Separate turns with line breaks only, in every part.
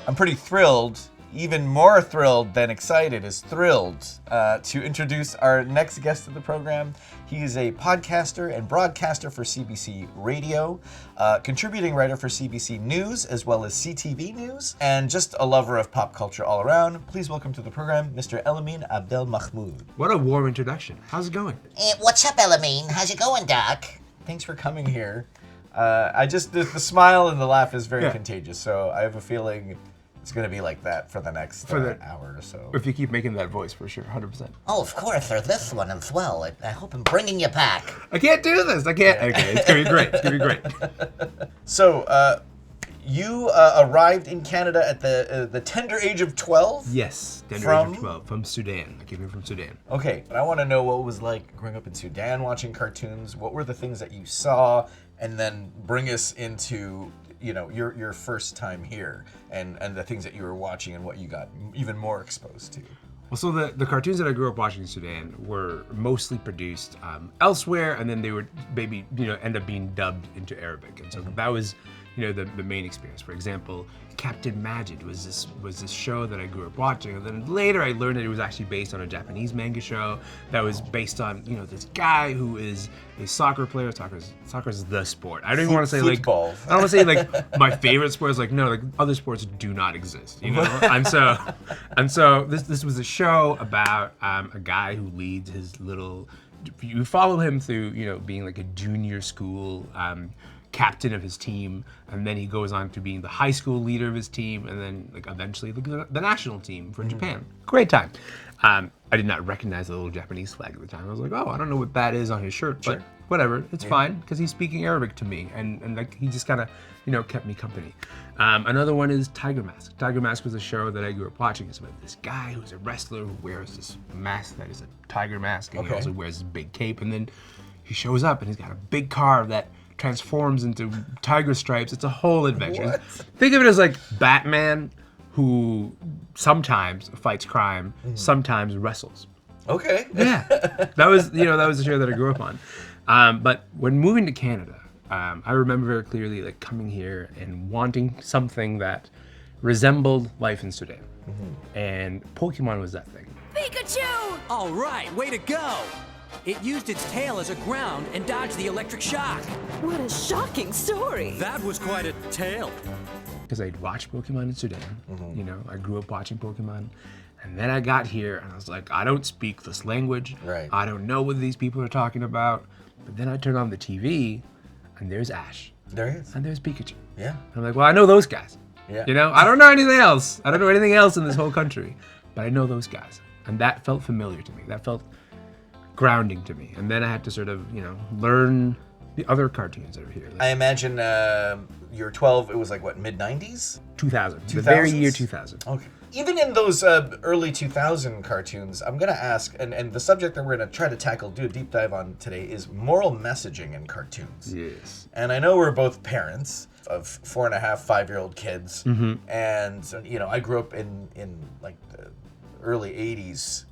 I'm pretty thrilled, even more thrilled than excited, is thrilled to introduce our next guest of the program. He is a podcaster and broadcaster for CBC Radio, contributing writer for CBC News, as well as CTV News, and just a lover of pop culture all around. Please welcome to the program, Mr. Elamin Abdelmahmoud.
What a warm introduction. How's it going?
What's up, Elamin? How's it going, Doc?
Thanks for coming here. The smile and the laugh is very contagious, so I have a feeling it's going to be like that for the next hour or so.
If you keep making that voice, for sure, 100%.
Oh, of course, or this one as well. I hope I'm bringing you back.
I can't do this. I can't. Okay, it's going to be great. It's going to be great.
So, you arrived in Canada at the tender age of 12?
Yes, tender age of 12, from Sudan. I came here from Sudan.
Okay, but I want to know what it was like growing up in Sudan, watching cartoons. What were the things that you saw? And then bring us into, your first time here and the things that you were watching and what you got even more exposed to.
Well, so the cartoons that I grew up watching in Sudan were mostly produced elsewhere, and then they would maybe, end up being dubbed into Arabic. And so that was, the main experience. For example, Captain Majid was this show that I grew up watching, and then later I learned that it was actually based on a Japanese manga show that was based on, this guy who is a soccer player. Soccer is the sport. I don't even want to say
football.
I don't want to say my favorite sport is other sports do not exist, And so this was a show about a guy who leads his little. You follow him through, being like a junior school captain of his team, and then he goes on to being the high school leader of his team, and then eventually the national team for Japan. Great time. I did not recognize the little Japanese flag at the time. I was like, oh, I don't know what that is on his shirt, but whatever, it's fine, because he's speaking Arabic to me, and he just kind of, kept me company. Another one is Tiger Mask. Tiger Mask was a show that I grew up watching. It's about this guy who's a wrestler who wears this mask that is a tiger mask, and he also wears this big cape, and then he shows up, and he's got a big car that transforms into tiger stripes. It's a whole adventure.
What?
Think of it as like Batman, who sometimes fights crime, sometimes wrestles.
Okay.
Yeah, that was the show that I grew up on. But when moving to Canada, I remember very clearly coming here and wanting something that resembled life in Sudan, and Pokemon was that thing.
Pikachu!
All right, way to go! It used its tail as a ground and dodged the electric shock.
What a shocking story.
That was quite a tale.
Because I'd watched Pokemon in Sudan, I grew up watching Pokemon, and then I got here and I was like, I don't speak this language.
Right.
I don't know what these people are talking about. But then I turn on the TV and there's Ash.
There he is.
And there's Pikachu.
Yeah.
I'm like, well, I know those guys.
Yeah.
I don't know anything else. I don't know anything else in this whole country, but I know those guys. And that felt familiar to me. That felt grounding to me. And then I had to sort of, learn the other cartoons that are here.
I imagine you're 12, it was mid-90s?
2000. The very year 2000.
Okay. Even in those early 2000 cartoons, I'm going to ask, and the subject that we're going to try to tackle, do a deep dive on today, is moral messaging in cartoons.
Yes.
And I know we're both parents of 4.5, 5-year-old kids, and I grew up in the early 80s,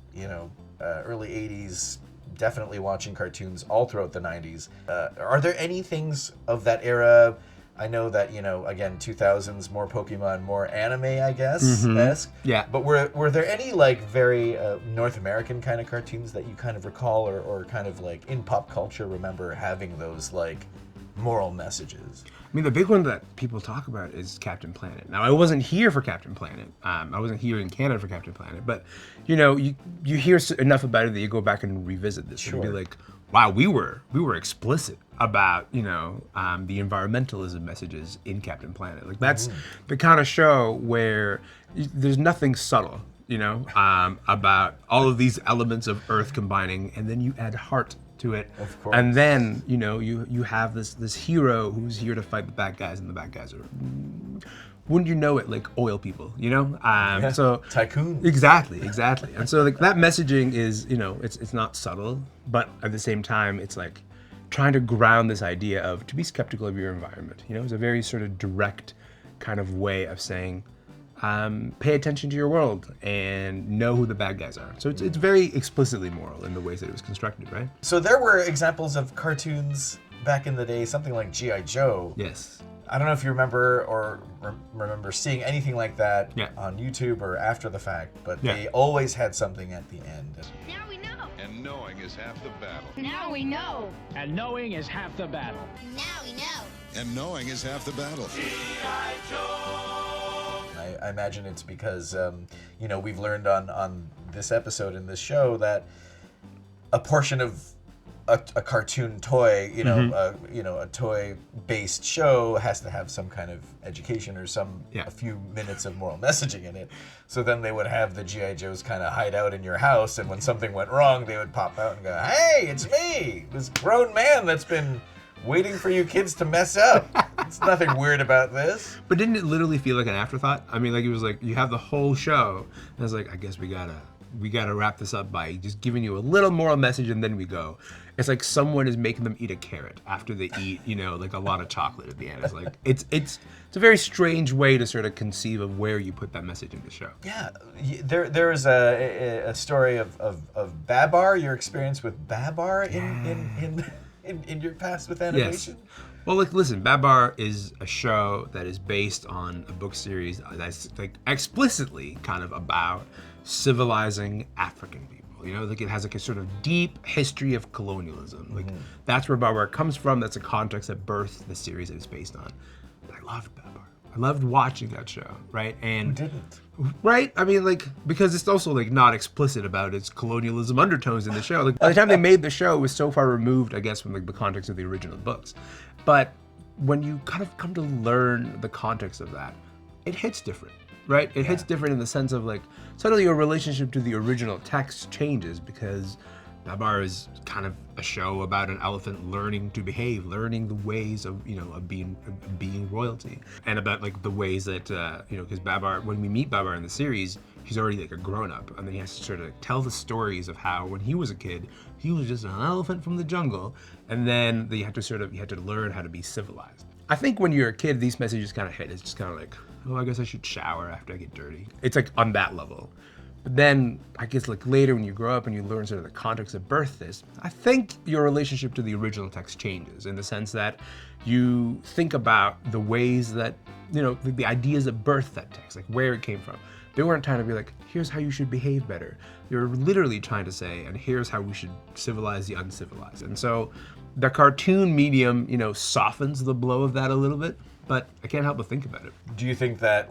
early 80s, definitely watching cartoons all throughout the 90s. Are there any things of that era? I know that, again, 2000s, more Pokemon, more anime, I guess, esque.
Yeah.
But were there any, very North American kind of cartoons that you kind of recall or kind of, in pop culture remember having those, moral messages?
I mean, the big one that people talk about is Captain Planet. Now, I wasn't here for Captain Planet. I wasn't here in Canada for Captain Planet. But, you hear enough about it that you go back and revisit this and be like, wow, we were explicit about, the environmentalism messages in Captain Planet. That's the kind of show where there's nothing subtle, about all of these elements of Earth combining, and then you add heart to it. Of course. And then, you have this hero who's here to fight the bad guys, and the bad guys are, wouldn't you know it, oil people, So
tycoon.
Exactly. And so that messaging is, it's not subtle, but at the same time, it's trying to ground this idea of to be skeptical of your environment. It's a very sort of direct kind of way of saying, pay attention to your world and know who the bad guys are. So it's very explicitly moral in the ways that it was constructed, right?
So there were examples of cartoons back in the day, something like G.I. Joe.
Yes.
I don't know if you remember or remember seeing anything like that
Yeah.
on YouTube or after the fact, but
Yeah.
they always had something at the end.
Now we know.
And knowing is half the battle.
Now we know.
And knowing is half the battle.
Now we know.
And knowing is half the battle.
I imagine it's because, we've learned on this episode in this show that a portion of a cartoon toy, a toy-based show has to have some kind of education or a few minutes of moral messaging in it. So then they would have the G.I. Joes kind of hide out in your house, and when something went wrong, they would pop out and go, "Hey, it's me, this grown man that's been waiting for you kids to mess up. It's nothing weird about this."
But didn't it literally feel like an afterthought? I mean, like it was like you have the whole show, and it's like, I guess we gotta wrap this up by just giving you a little moral message, and then we go. It's like someone is making them eat a carrot after they eat, like a lot of chocolate at the end. It's like it's a very strange way to sort of conceive of where you put that message in the show.
Yeah, there is a story of Babar. Your experience with Babar in your past with animation.
Yes. Well, listen, Babar is a show that is based on a book series that's like explicitly kind of about civilizing African people. It has like a sort of deep history of colonialism. Like that's where Babar comes from. That's a context that birthed the series that it's based on. But I loved Babar. I loved watching that show, right? And
Who didn't?
right? I mean, because it's also not explicit about its colonialism undertones in the show. By the time they made the show, it was so far removed, I guess, from the context of the original books. But when you kind of come to learn the context of that, it hits different, right? It hits different in the sense of suddenly your relationship to the original text changes because Babar is kind of a show about an elephant learning to behave, learning the ways of being royalty, and about the ways that because Babar, when we meet Babar in the series, he's already a grown up, and then he has to sort of tell the stories of how when he was a kid, he was just an elephant from the jungle, and then you have to learn how to be civilized. I think when you're a kid, these messages kind of hit. It's just kind of oh, I guess I should shower after I get dirty. It's on that level. But then, I guess later when you grow up and you learn sort of the context that birthed this, I think your relationship to the original text changes in the sense that you think about the ways that, the ideas that birthed that text, where it came from. They weren't trying to be here's how you should behave better. They were literally trying to say, and here's how we should civilize the uncivilized. And so the cartoon medium, softens the blow of that a little bit, but I can't help but think about it.
Do you think that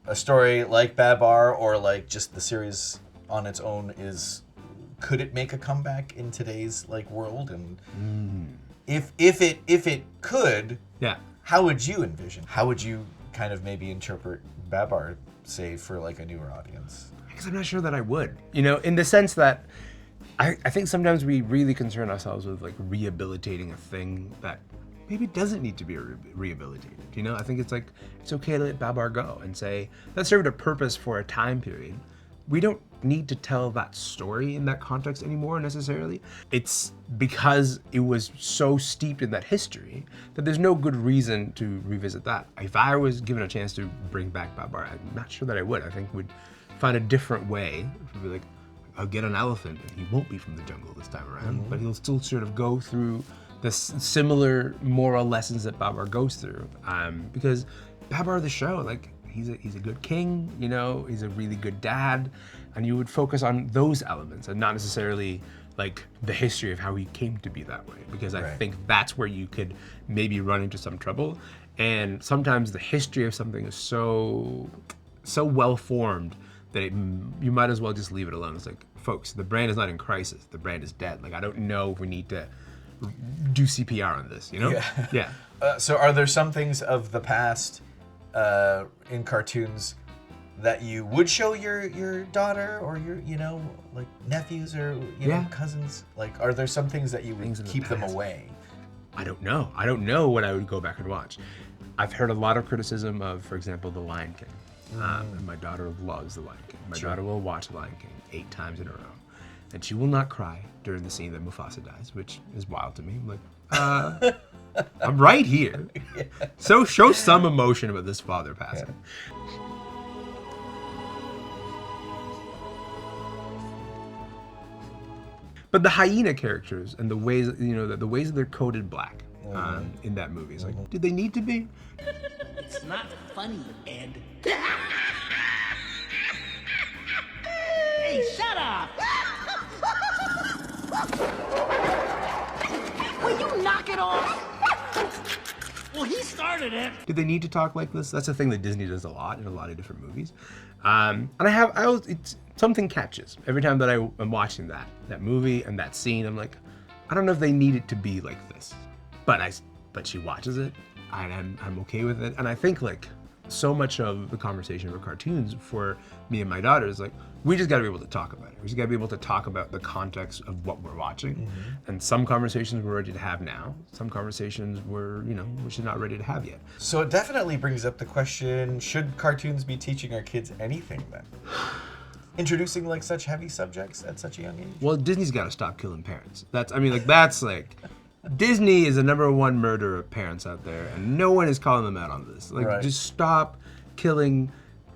a story like Babar or just the series on its own could it make a comeback in today's world? And if it could, how would you envision? How would you kind of maybe interpret Babar, say, for a newer audience?
Because I'm not sure that I would. In the sense that I think sometimes we really concern ourselves with rehabilitating a thing that maybe it doesn't need to be rehabilitated. I think it's okay to let Babar go and say that served a purpose for a time period. We don't need to tell that story in that context anymore necessarily. It's because it was so steeped in that history that there's no good reason to revisit that. If I was given a chance to bring back Babar, I'm not sure that I would. I think we'd find a different way. We'd be I'll get an elephant and he won't be from the jungle this time around, but he'll still sort of go through the similar moral lessons that Babar goes through, because Babar the show, he's a good king, he's a really good dad, and you would focus on those elements and not necessarily the history of how he came to be that way, because I think that's where you could maybe run into some trouble. And sometimes the history of something is so well formed that you might as well just leave it alone. It's folks, the brand is not in crisis, the brand is dead. I don't know if we need to do CPR on this, Yeah.
So are there some things of the past in cartoons that you would show your daughter or your nephews or cousins? Are there some things that you would keep them away?
I don't know. I don't know what I would go back and watch. I've heard a lot of criticism of, for example, The Lion King. And my daughter loves The Lion King. My daughter will watch The Lion King 8 times in a row. And she will not cry during the scene that Mufasa dies, which is wild to me. I'm I'm right here. So show some emotion about this father passing. But the hyena characters and the ways, the ways that they're coded black, in that movie. It's like, did they need to be?
It's not funny, Ed. Hey, shut up! Will you knock it off? Well, he started it.
Did they need to talk like this? That's a thing that Disney does a lot in a lot of different movies. Something catches every time that I'm watching that movie and that scene. I'm like, I don't know if they need it to be like this, but she watches it and I'm okay with it. And I think like so much of the conversation for cartoons for me and my daughter is like, we just got to be able to talk about it. We just got to be able to talk about the context of what we're watching. And some conversations we're ready to have now. Some conversations we're just not ready to have yet.
So it definitely brings up the question, should cartoons be teaching our kids anything then? Introducing like such heavy subjects at such a young age?
Well, Disney's got to stop killing parents. Disney is the #1 murderer of parents out there, and no one is calling them out on this. Like, just stop killing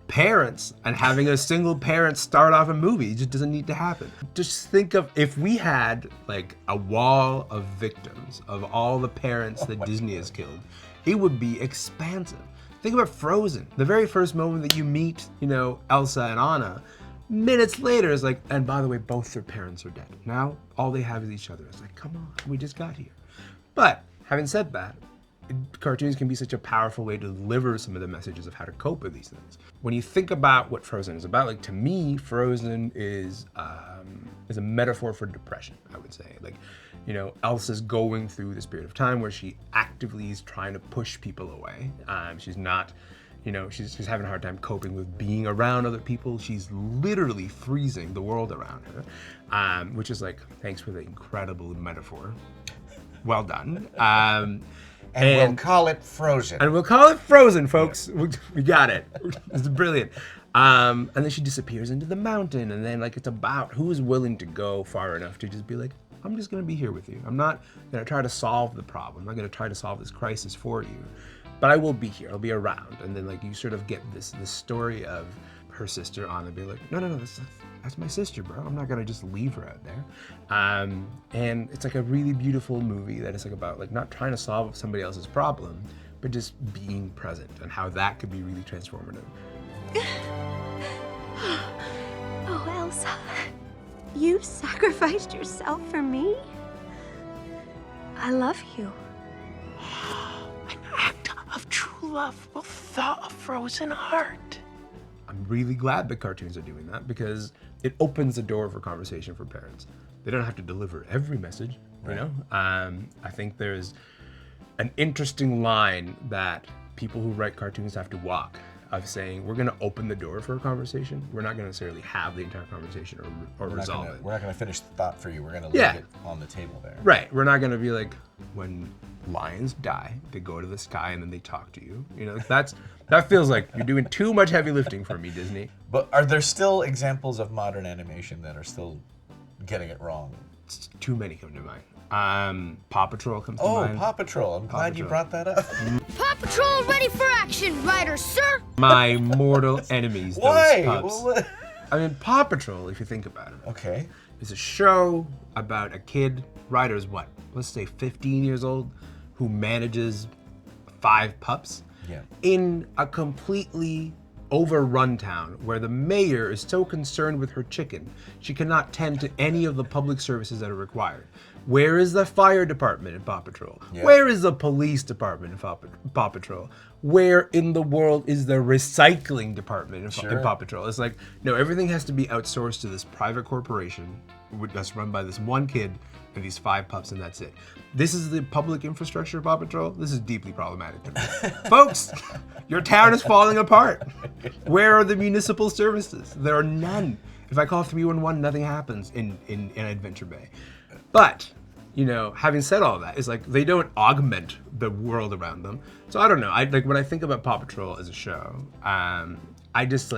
parents and having a single parent start off a movie. It just doesn't need to happen. Just think of if we had like a wall of victims of all the parents that Disney has killed, it would be expansive. Think about Frozen. The very first moment that you meet, Elsa and Anna, minutes later it's like, and by the way, both their parents are dead. Now all they have is each other. It's like, come on, we just got here. But having said that, cartoons can be such a powerful way to deliver some of the messages of how to cope with these things. When you think about what Frozen is about, like to me, Frozen is a metaphor for depression, I would say. Like, Elsa's going through this period of time where she actively is trying to push people away. She's not, she's having a hard time coping with being around other people. She's literally freezing the world around her, which is like, thanks for the incredible metaphor. Well done.
And we'll call it Frozen.
And we'll call it Frozen, folks. Yeah. We got it. It's brilliant. And then she disappears into the mountain, and then like it's about who is willing to go far enough to just be like, I'm just gonna be here with you. I'm not gonna try to solve the problem. I'm not gonna try to solve this crisis for you, but I will be here. I'll be around. And then like you sort of get this story of her sister Anna be like, no, that's my sister, bro. I'm not gonna just leave her out there. And it's like a really beautiful movie that is like about like not trying to solve somebody else's problem, but just being present and how that could be really transformative.
Oh, Elsa, you sacrificed yourself for me? I love you.
An act of true love will thaw a frozen heart.
I'm really glad that cartoons are doing that because it opens the door for conversation for parents. They don't have to deliver every message, I think there's an interesting line that people who write cartoons have to walk of saying, we're gonna open the door for a conversation. We're not gonna necessarily have the entire conversation or resolve it.
We're not gonna finish the thought for you. We're gonna leave it on the table there.
Right, we're not gonna be like, when lions die, they go to the sky and then they talk to you. That feels like you're doing too much heavy lifting for me, Disney.
But are there still examples of modern animation that are still getting it wrong?
Too many come to mind. Paw Patrol comes to mind.
Oh, Paw Patrol. I'm glad you brought that up.
Paw Patrol ready for action, riders, sir!
My mortal enemies,
Why?
those pups. I mean, Paw Patrol, if you think about it.
Okay.
It's a show about a kid, Ryder's what? Let's say 15 years old, who manages 5 pups in a completely overrun town where the mayor is so concerned with her chicken, she cannot tend to any of the public services that are required. Where is the fire department in Paw Patrol? Yeah. Where is the police department in Paw Patrol? Where in the world is the recycling department in Paw Patrol? It's like, no, everything has to be outsourced to this private corporation that's run by this one kid and these 5 pups, and that's it. This is the public infrastructure of Paw Patrol. This is deeply problematic to me. Folks, your town is falling apart. Where are the municipal services? There are none. If I call 311, nothing happens in Adventure Bay. But, having said all that, it's like they don't augment the world around them. So I don't know. When I think about Paw Patrol as a show, I just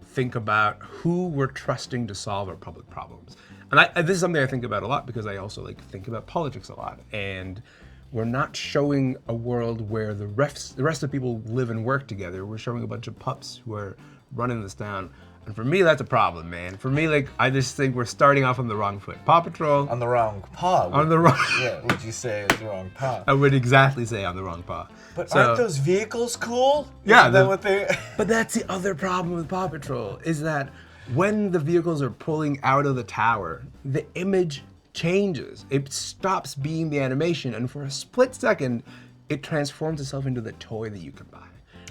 think about who we're trusting to solve our public problems. And this is something I think about a lot because I also think about politics a lot. And we're not showing a world where the rest of people live and work together. We're showing a bunch of pups who are running this town. And for me, that's a problem, man. For me, like, I just think we're starting off on the wrong foot. Paw Patrol.
On the wrong paw.
On the wrong.
Yeah, would you say it's the wrong paw?
I would exactly say on the wrong paw.
But aren't those vehicles cool?
Yeah.
Isn't that what they...
But that's the other problem with Paw Patrol, is that when the vehicles are pulling out of the tower, the image changes. It stops being the animation, and for a split second, it transforms itself into the toy that you can buy,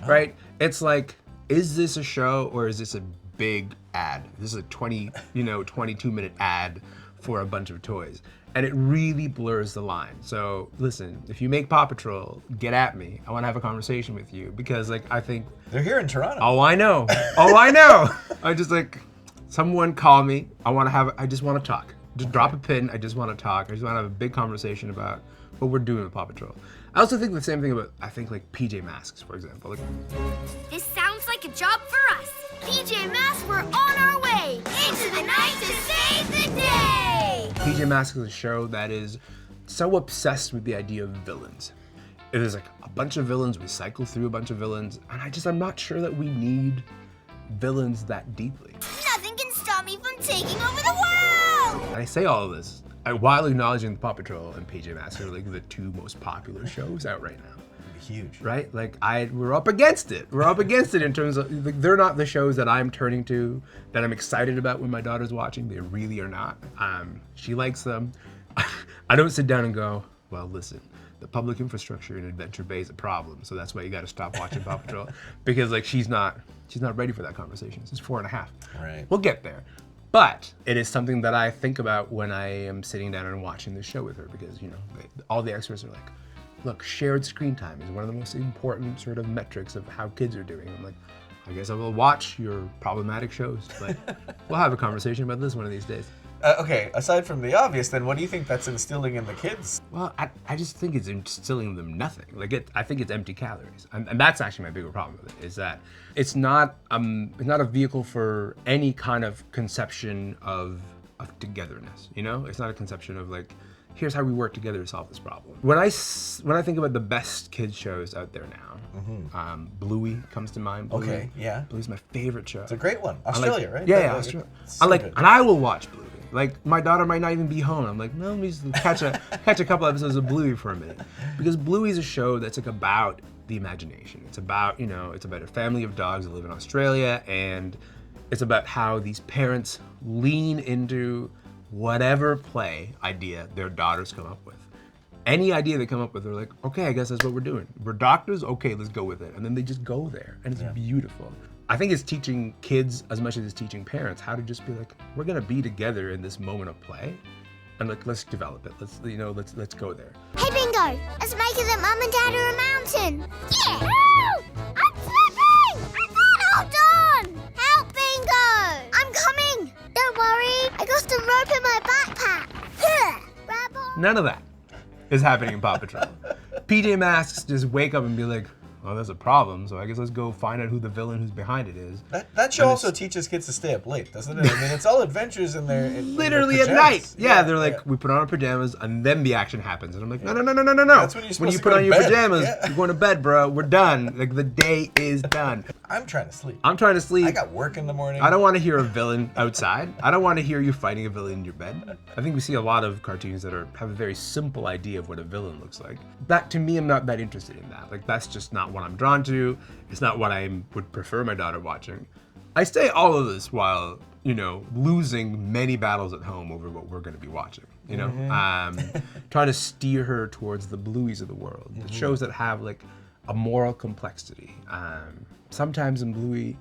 right? It's like, is this a show or is this a big ad? This is a 22-minute ad for a bunch of toys. And it really blurs the line. So listen, if you make Paw Patrol, get at me. I want to have a conversation with you because, like, I think
They're here in Toronto.
Oh, I know. Oh, I know. I just, like, someone call me. I just want to talk. Just drop a pin. I just want to talk. I just want to have a big conversation about what we're doing with Paw Patrol. I also think the same thing about, like PJ Masks, for example. Like,
This sounds like a job for us. PJ Masks, we're on our way into the night to save the day.
PJ Masks is a show that is so obsessed with the idea of villains. It is like a bunch of villains. We cycle through a bunch of villains, and I'm not sure that we need villains that deeply.
Nothing can stop me from taking over the world.
And I say all of this while acknowledging Paw Patrol and PJ Masks are like the two most popular shows out right now.
Huge.
Right? Like, we're up against it. We're up against it in terms of, like, they're not the shows that I'm turning to, that I'm excited about when my daughter's watching. They really are not. She likes them. I don't sit down and go, well, listen, the public infrastructure in Adventure Bay is a problem, so that's why you got to stop watching Paw Patrol. Because, like, she's not ready for that conversation. She's 4.5.
Right.
We'll get there. But it is something that I think about when I am sitting down and watching this show with her, because, you know, all the experts are like, look, shared screen time is one of the most important sort of metrics of how kids are doing. I'm like, I guess I will watch your problematic shows, but we'll have a conversation about this one of these days.
Okay, aside from the obvious, then what do you think that's instilling in the kids?
Well, I just think it's instilling in them nothing. Like, I think it's empty calories, and that's actually my bigger problem with it. Is that it's not a vehicle for any kind of conception of togetherness. You know, it's not a conception of, like, here's how we work together to solve this problem. When I think about the best kids shows out there now, Bluey comes to mind. Bluey.
Okay, yeah.
Bluey's my favorite show.
It's a great one. Australia, right?
Yeah, Australia.
So good.
And I will watch Bluey. Like, my daughter might not even be home. I'm like, no, let me just catch a couple episodes of Bluey for a minute, because Bluey's a show that's, like, about the imagination. It's about, you know, it's about a family of dogs that live in Australia, and it's about how these parents lean into whatever play idea their daughters come up with. Any idea they come up with, they're like, okay, I guess that's what we're doing. We're doctors, okay, let's go with it. And then they just go there, and it's beautiful. I think it's teaching kids as much as it's teaching parents how to just be like, we're gonna be together in this moment of play, and, like, let's develop it. Let's go there.
Hey, Bingo, let's make it that Mum and Dad are a mountain. Yeah! Ow! I'm slipping! I can't hold on! Help, Bingo! I'm coming! Don't worry, I got the rope in my backpack. Here, grab on.
None of that is happening in Paw Patrol. PJ Masks just wake up and be like, well, there's a problem, so I guess let's go find out who the villain who's behind it is.
That show also teaches kids to stay up late, doesn't it? I mean, it's all adventures in there.
Literally at night. Yeah, they're like, we put on our pajamas and then the action happens. And I'm like, no.
That's when you're supposed
when you
to
put
go
on
to
your
bed.
pajamas,
Yeah.
you're going to bed, bro. We're done. Like, the day is done.
I'm trying to sleep.
I'm trying to sleep.
I got work in the morning.
I don't want to hear a villain outside. I don't want to hear you fighting a villain in your bed. I think we see a lot of cartoons that have a very simple idea of what a villain looks like. That, to me, I'm not that interested in that. Like, that's just not what I'm drawn to. It's not what I would prefer my daughter watching. I say all of this while, you know, losing many battles at home over what we're going to be watching. You know, trying to steer her towards the Blueys of the world, the shows that have, like, a moral complexity. Sometimes in Bluey,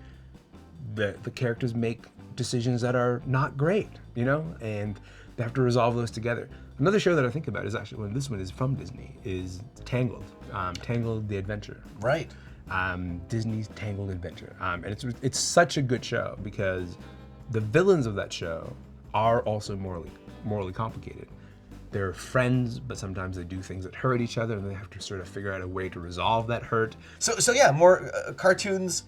the characters make decisions that are not great, you know, and they have to resolve those together. Another show that I think about is actually, when this one is from Disney, is Tangled. Tangled the Adventure.
Right.
Disney's Tangled Adventure. And it's such a good show because the villains of that show are also morally complicated. They're friends, but sometimes they do things that hurt each other, and they have to sort of figure out a way to resolve that hurt.
So yeah, more cartoons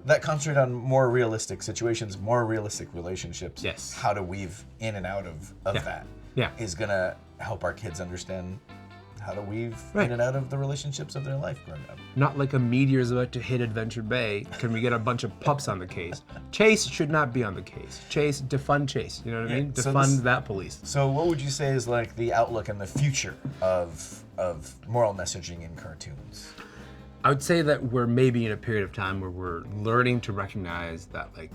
that concentrate on more realistic situations, more realistic relationships.
Yes.
How to weave in and out of that.
Yeah.
Is gonna help our kids understand how to weave
Right.
in and out of the relationships of their life growing up.
Not like a meteor's about to hit Adventure Bay. Can we get a bunch of pups on the case? Chase should not be on the case. Chase, defund Chase. You know what I mean?
So
Defund
this-
that police.
So what would you say is like the outlook and the future of moral messaging in cartoons?
I would say that we're maybe in a period of time where we're learning to recognize that like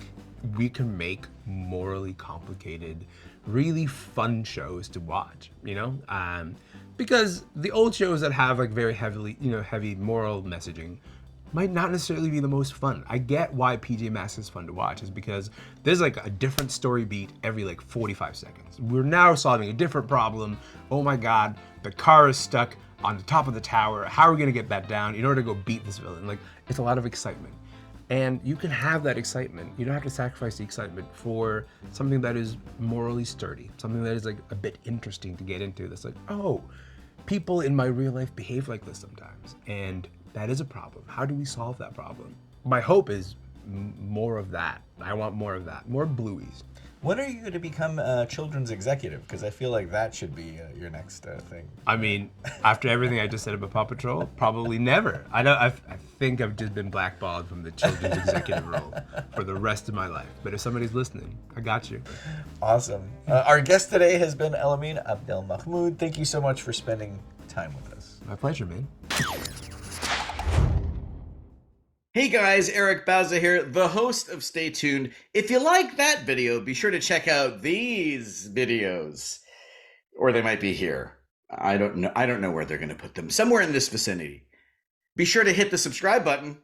we can make morally complicated, really fun shows to watch, you know? Because the old shows that have like very heavy moral messaging might not necessarily be the most fun. I get why PJ Masks is fun to watch, is because there's like a different story beat every like 45 seconds. We're now solving a different problem. Oh my God, the car is stuck on the top of the tower. How are we gonna get that down in order to go beat this villain? Like, it's a lot of excitement. And you can have that excitement. You don't have to sacrifice the excitement for something that is morally sturdy, something that is like a bit interesting to get into. That's like, oh, people in my real life behave like this sometimes. And that is a problem. How do we solve that problem? My hope is more of that. I want more of that, more blueies.
When are you going to become a children's executive? Because I feel like that should be your next thing.
I mean, after everything I just said about Paw Patrol, probably never. I think I've just been blackballed from the children's executive role for the rest of my life. But if somebody's listening, I got you.
Awesome. Our guest today has been Elamin Abdelmahmoud. Thank you so much for spending time with us.
My pleasure, man.
Hey guys, Eric Bauza here, the host of Stay Tuned. If you like that video, be sure to check out these videos. Or they might be here. I don't know where they're going to put them. Somewhere in this vicinity. Be sure to hit the subscribe button